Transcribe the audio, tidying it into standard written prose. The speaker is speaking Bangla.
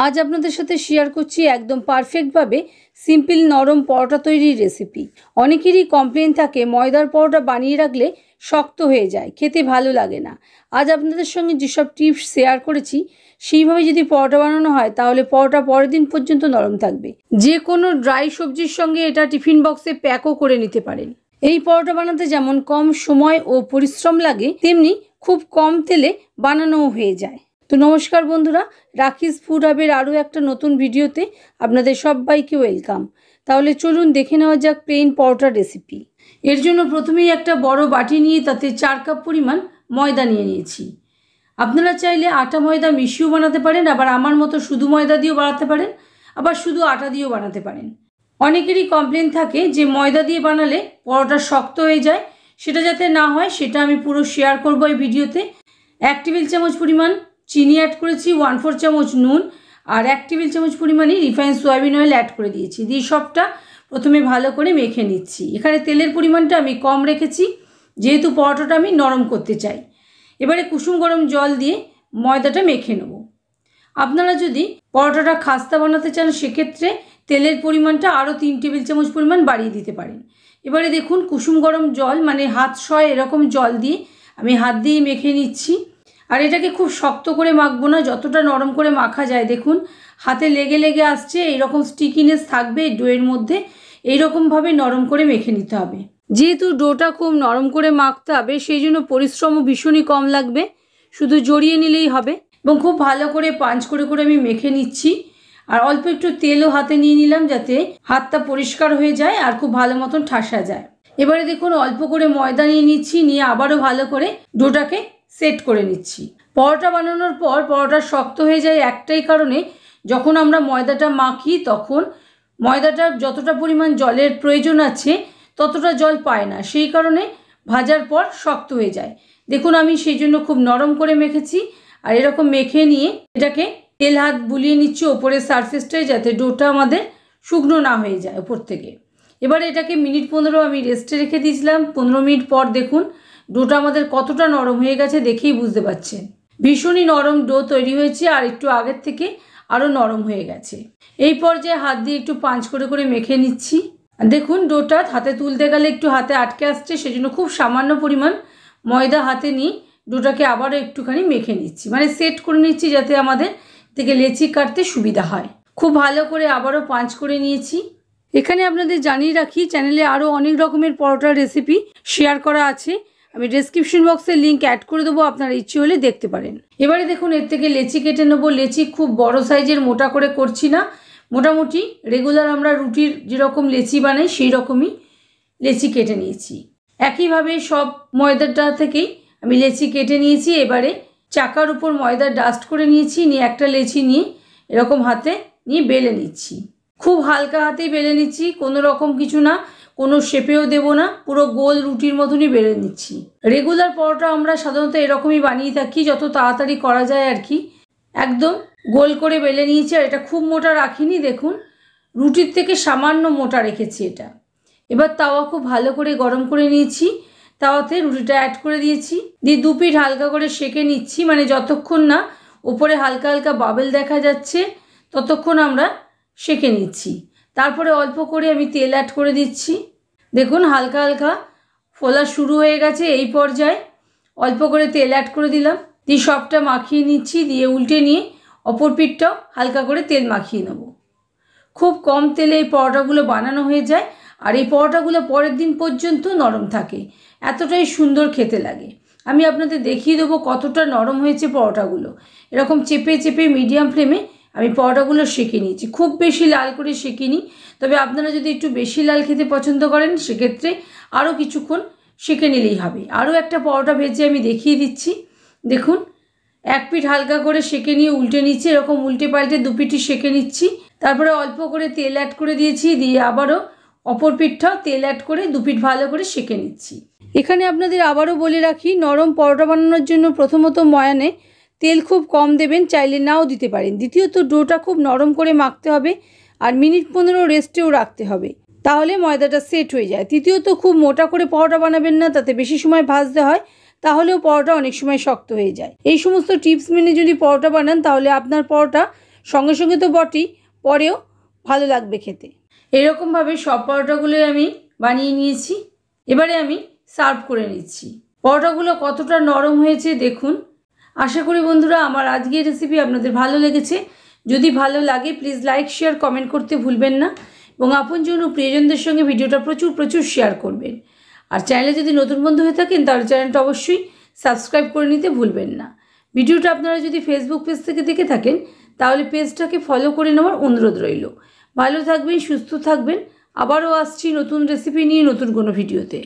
আজ আপনাদের সাথে শেয়ার করছি একদম পারফেক্টভাবে সিম্পল নরম পরোটা তৈরির রেসিপি। অনেকেরই কমপ্লেন থাকে ময়দার পরোটা বানিয়ে রাখলে শক্ত হয়ে যায়, খেতে ভালো লাগে না। আজ আপনাদের সঙ্গে যেসব টিপস শেয়ার করেছি সেইভাবে যদি পরোটা বানানো হয় তাহলে পরোটা পরের দিন পর্যন্ত নরম থাকবে। যে কোনো ড্রাই সবজির সঙ্গে এটা টিফিন বক্সে প্যাকও করে নিতে পারেন। এই পরোটা বানাতে যেমন কম সময় ও পরিশ্রম লাগে, তেমনি খুব কম তেলে বানানোও হয়ে যায়। তো নমস্কার বন্ধুরা, রাখিস ফুড হাবের আরও একটা নতুন ভিডিওতে আপনাদের সবাইকে ওয়েলকাম। তাহলে চলুন দেখে নেওয়া যাক প্লেন পরোটার রেসিপি। এর জন্য প্রথমেই একটা বড় বাটি নিয়ে তাতে 4 কাপ পরিমাণ ময়দা নিয়ে নিয়েছি। আপনারা চাইলে আটা ময়দা মিশিয়েও বানাতে পারেন, আবার আমার মতো শুধু ময়দা দিয়েও বানাতে পারেন, আবার শুধু আটা দিয়েও বানাতে পারেন। অনেকেরই কমপ্লেন থাকে যে ময়দা দিয়ে বানালে পরোটা শক্ত হয়ে যায়, সেটা যাতে না হয় সেটা আমি পুরো শেয়ার করব এই ভিডিওতে। 1 টেবিল চামচ পরিমাণ চিনি অ্যাড করেছি, 1/4 চামচ নুন আর 1 টেবিল চামচ পরিমাণে রিফাইন্ড সয়াবিন অয়েল অ্যাড করে দিয়েছি। দিয়ে সবটা প্রথমে ভালো করে মেখে নিচ্ছি। এখানে তেলের পরিমাণটা আমি কম রেখেছি যেহেতু পরোটাটা আমি নরম করতে চাই। এবারে কুসুম গরম জল দিয়ে ময়দাটা মেখে নেব। আপনারা যদি পরোটাটা খাস্তা বানাতে চান সেক্ষেত্রে তেলের পরিমাণটা আরও 3 টেবিল চামচ পরিমাণ বাড়িয়ে দিতে পারেন। এবারে দেখুন কুসুম গরম জল মানে হাত সয় এরকম জল দিয়ে আমি হাত দিয়ে মেখে নিচ্ছি। আর এটাকে খুব শক্ত করে মাখবো না, যতটা নরম করে মাখা যায়। দেখুন হাতে লেগে লেগে আসছে, এইরকম স্টিকিনেস থাকবে ডোয়ের মধ্যে, এইরকমভাবে নরম করে মেখে নিতে হবে। যেহেতু ডোটা খুব নরম করে মাখতে হবে সেই জন্য পরিশ্রমও ভীষণই কম লাগবে, শুধু জড়িয়ে নিলেই হবে। এবং খুব ভালো করে পাঞ্চ করে করে আমি মেখে নিচ্ছি। আর অল্প একটু তেলও হাতে নিয়ে নিলাম যাতে হাতটা পরিষ্কার হয়ে যায় আর খুব ভালো মতন ঠাসা যায়। এবারে দেখুন অল্প করে ময়দা নিয়ে নিচ্ছি, নিয়ে আবারও ভালো করে ডোটাকে সেট করে নিচ্ছি। পরোটা বানানোর পর পরোটা শক্ত হয়ে যায় একটাই কারণে, যখন আমরা ময়দাটা মাখি তখন ময়দাটার যতটা পরিমাণ জলের প্রয়োজন আছে ততটা জল পায় না, সেই কারণে ভাজার পর শক্ত হয়ে যায়। দেখুন আমি সেই জন্য খুব নরম করে মেখেছি। আর এরকম মেখে নিয়ে এটাকে তেল হাত বুলিয়ে নিচ্ছি ওপরের সারফেসটায় যাতে ডোটা আমাদের শুকনো না হয়ে যায় ওপর থেকে। এবার এটাকে মিনিট 15 আমি রেস্টে রেখে দিয়েছিলাম। 15 মিনিট পর দেখুন ডোটা আমাদের কতটা নরম হয়ে গেছে দেখেই বুঝতে পারছেন। ভীষণই নরম ডো তৈরি হয়েছে আর একটু আগের থেকে আরও নরম হয়ে গেছে। এই পর্যায়ে হাত দিয়ে একটু পাঞ্চ করে করে মেখে নিচ্ছি। দেখুন ডোটা হাতে তুলতে গেলে একটু হাতে আটকে আসছে, সেজন্য খুব সামান্য পরিমাণ ময়দা হাতে নিয়ে ডোটাকে আবারও একটুখানি মেখে নিচ্ছি, মানে সেট করে নিচ্ছি যাতে আমাদের থেকে লেচি কাটতে সুবিধা হয়। খুব ভালো করে আবারও পাঞ্চ করে নিয়েছি। এখানে আপনাদের জানিয়ে রাখি চ্যানেলে আরও অনেক রকমের পরোটার রেসিপি শেয়ার করা আছে, আমি ডেসক্রিপশন বক্সে লিঙ্ক অ্যাড করে দেবো, আপনারা ইচ্ছে হলে দেখতে পারেন। এবারে দেখুন এর থেকে লেচি কেটে নেবো। লেচি খুব বড় সাইজের মোটা করে করছি না, মোটামুটি রেগুলার আমরা রুটির যেরকম লেচি বানাই সেই রকমই লেচি কেটে নিয়েছি। একইভাবে সব ময়দাটা থেকেই আমি লেচি কেটে নিয়েছি। এবারে চাকার উপর ময়দা ডাস্ট করে নিয়েছি, নিয়ে একটা লেচি নিয়ে এরকম হাতে নিয়ে বেলে নিচ্ছি। খুব হালকা হাতেই বেলে নিচ্ছি, কোনো রকম কিছু না, কোনো শেপেও দেব না, পুরো গোল রুটির মতনই বেলে নিচ্ছি। রেগুলার পরোটা আমরা সাধারণত এরকমই বানিয়ে থাকি, যত তাড়াতাড়ি করা যায় আর কি। একদম গোল করে বেলে নিয়েছি। আর এটা খুব মোটা রাখিনি, দেখুন রুটির থেকে সামান্য মোটা রেখেছি এটা। এবার তাওয়া খুব ভালো করে গরম করে নিয়েছি, তাওয়াতে রুটিটা অ্যাড করে দিয়েছি, দিয়ে 2 পিঠ হালকা করে সেঁকে নিচ্ছি, মানে যতক্ষণ না ওপরে হালকা হালকা বাবেল দেখা যাচ্ছে ততক্ষণ আমরা সেঁকে নিচ্ছি। তারপরে অল্প করে আমি তেল অ্যাড করে দিচ্ছি। দেখুন হালকা হালকা ফোলা শুরু হয়ে গেছে, এই পর্যায়ে অল্প করে তেল অ্যাড করে দিলাম, দিয়ে সবটা মাখিয়ে নিচ্ছি, দিয়ে উল্টে নিয়ে অপর পিঠটাও হালকা করে তেল মাখিয়ে নেব। খুব কম তেলে এই পরোটাগুলো বানানো হয়ে যায় আর এই পরোটাগুলো পরের দিন পর্যন্ত নরম থাকে, এতটাই সুন্দর খেতে লাগে। আমি আপনাদের দেখিয়ে দেবো কতটা নরম হয়েছে পরোটাগুলো। এরকম চেপে চেপে মিডিয়াম ফ্লেমে আমি পরোটাগুলো সেঁকে নিয়েছি, খুব বেশি লাল করে সেঁকিনি। তবে আপনারা যদি একটু বেশি লাল খেতে পছন্দ করেন সেক্ষেত্রে আরও কিছুক্ষণ সেঁকে নিলেই হবে। আরও একটা পরোটা ভেজে আমি দেখিয়ে দিচ্ছি। দেখুন 1 পিঠ হালকা করে সেঁকে নিয়ে উল্টে নিচ্ছি, এরকম উল্টে পাল্টে 2 পিঠই সেঁকে নিচ্ছি। তারপরে অল্প করে তেল অ্যাড করে দিয়েছি, দিয়ে আবারও অপর পিঠটাও তেল অ্যাড করে 2 পিঠ ভালো করে সেঁকে নিচ্ছি। এখানে আপনাদের আবারও বলে রাখি, নরম পরোটা বানানোর জন্য প্রথমত ময়ানে তেল খুব কম দেবেন, চাইলে নাও দিতে পারেন। দ্বিতীয়ত ডোটা খুব নরম করে মাখতে হবে আর মিনিট 15 রেস্টেও রাখতে হবে, তাহলে ময়দাটা সেট হয়ে যায়। তৃতীয়ত খুব মোটা করে পরোটা বানাবেন না, তাতে বেশি সময় ভাজতে হয়, তাহলেও পরোটা অনেক সময় শক্ত হয়ে যায়। এই সমস্ত টিপস মেনে যদি পরোটা বানান তাহলে আপনার পরোটা সঙ্গে সঙ্গে তো বটেই, পরেও ভালো লাগবে খেতে। এরকমভাবে সব পরোটাগুলোই আমি বানিয়ে নিয়েছি। এবারে আমি সার্ভ করে নিচ্ছি। পরোটাগুলো কতটা নরম হয়েছে দেখুন। আশা করি বন্ধুরা আমার আজকের রেসিপি আপনাদের ভালো লেগেছে। যদি ভালো লাগে প্লিজ লাইক শেয়ার কমেন্ট করতে ভুলবেন না, এবং আপনজন ও প্রিয়জনদের সঙ্গে ভিডিওটা প্রচুর শেয়ার করবেন। আর চ্যানেলে যদি নতুন বন্ধু হয়ে থাকেন তাহলে চ্যানেলটা অবশ্যই সাবস্ক্রাইব করে নিতে ভুলবেন না। ভিডিওটা আপনারা যদি ফেসবুক পেজ থেকে দেখে থাকেন তাহলে পেজটাকে ফলো করে নেওয়ার অনুরোধ রইল। ভালো থাকবেন, সুস্থ থাকবেন। আবারও আসছি নতুন রেসিপি নিয়ে নতুন কোনো ভিডিওতে।